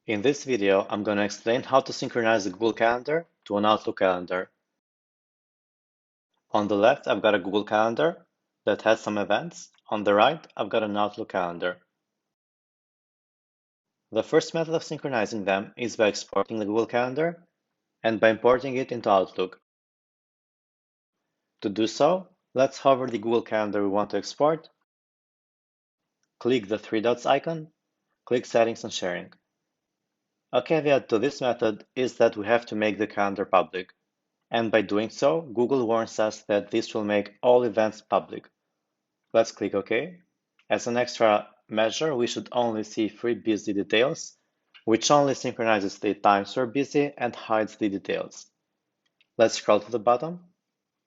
In this video, I'm going to explain how to synchronize the Google Calendar to an Outlook calendar. On the left, I've got a Google Calendar that has some events. On the right, I've got an Outlook calendar. The first method of synchronizing them is by exporting the Google Calendar and by importing it into Outlook. To do so, let's hover the Google Calendar we want to export, click the three dots icon, click Settings and Sharing. A caveat to this method is that we have to make the calendar public. And by doing so, Google warns us that this will make all events public. Let's click OK. As an extra measure, we should only see free busy details, which only synchronizes the times we're busy and hides the details. Let's scroll to the bottom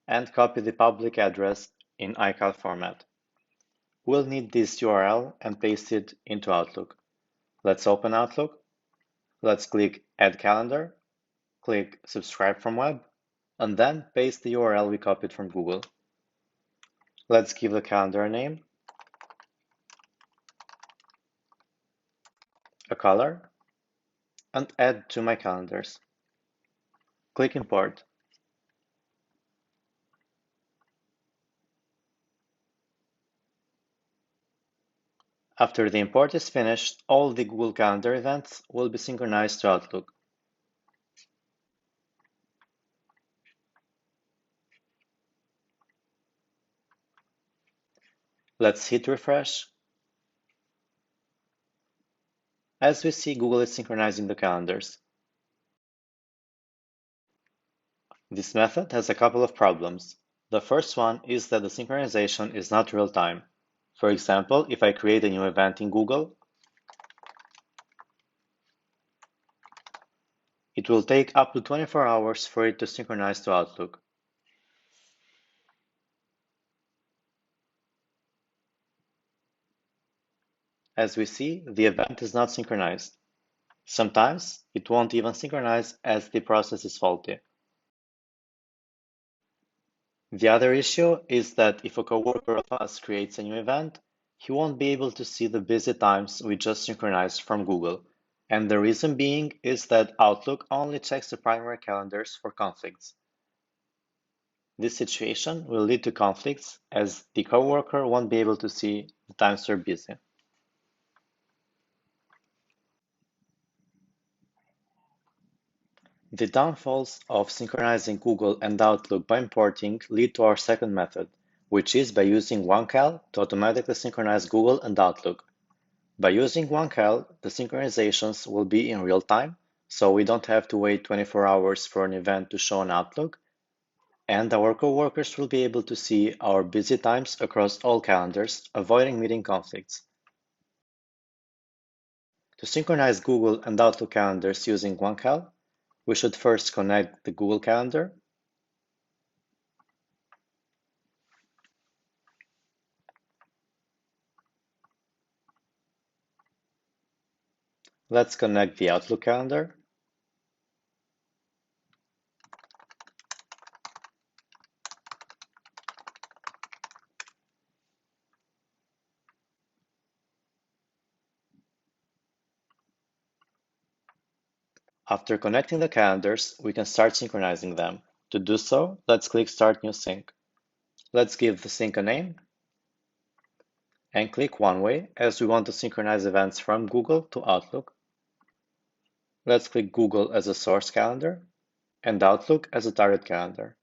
and copy the public address in iCal format. We'll need this URL and paste it into Outlook. Let's open Outlook. Let's click Add Calendar, click Subscribe from Web, and then paste the URL we copied from Google. Let's give the calendar a name, a color, and add to my calendars. Click Import. After the import is finished, all the Google Calendar events will be synchronized to Outlook. Let's hit refresh. As we see, Google is synchronizing the calendars. This method has a couple of problems. The first one is that the synchronization is not real-time. For example, if I create a new event in Google, it will take up to 24 hours for it to synchronize to Outlook. As we see, the event is not synchronized. Sometimes it won't even synchronize as the process is faulty. The other issue is that if a coworker of us creates a new event, he won't be able to see the busy times we just synchronized from Google. And the reason being is that Outlook only checks the primary calendars for conflicts. This situation will lead to conflicts as the coworker won't be able to see the times we're busy. The downfalls of synchronizing Google and Outlook by importing lead to our second method, which is by using OneCal to automatically synchronize Google and Outlook. By using OneCal, the synchronizations will be in real time, so we don't have to wait 24 hours for an event to show on Outlook, and our coworkers will be able to see our busy times across all calendars, avoiding meeting conflicts. To synchronize Google and Outlook calendars using OneCal, we should first connect the Google Calendar. Let's connect the Outlook calendar. After connecting the calendars, we can start synchronizing them. To do so, let's click Start New Sync. Let's give the sync a name and click One Way as we want to synchronize events from Google to Outlook. Let's click Google as a source calendar and Outlook as a target calendar.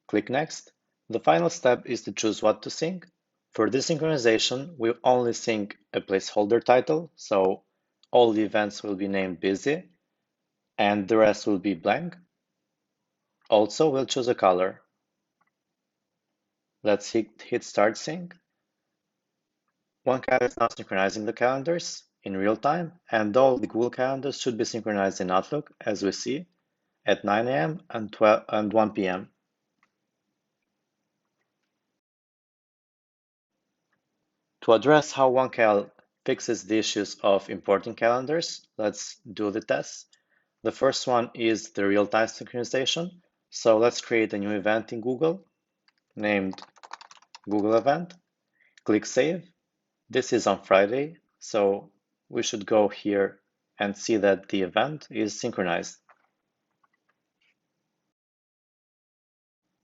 Click Next. The final step is to choose what to sync. For this synchronization, we'll only sync a placeholder title, so all the events will be named Busy and the rest will be blank. Also, we'll choose a color. Let's hit Start Sync. OneCal is now synchronizing the calendars in real time, and all the Google calendars should be synchronized in Outlook, as we see, at 9 a.m. and 1 p.m. To address how OneCal fixes the issues of importing calendars, let's do the tests. The first one is the real-time synchronization. So let's create a new event in Google named Google Event. Click Save. This is on Friday, so we should go here and see that the event is synchronized.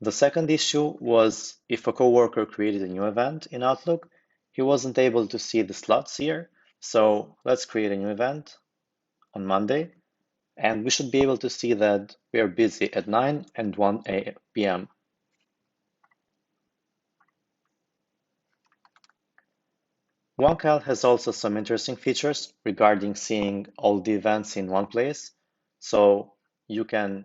The second issue was if a coworker created a new event in Outlook, he wasn't able to see the slots here. So let's create a new event on Monday, and we should be able to see that we are busy at 9 and 1 p.m. OneCal has also some interesting features regarding seeing all the events in one place. So you can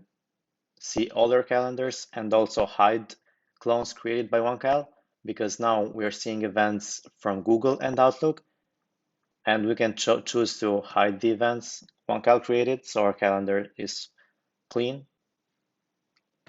see all your calendars and also hide clones created by OneCal, because now we are seeing events from Google and Outlook, and we can choose to hide the events OneCal created so our calendar is clean.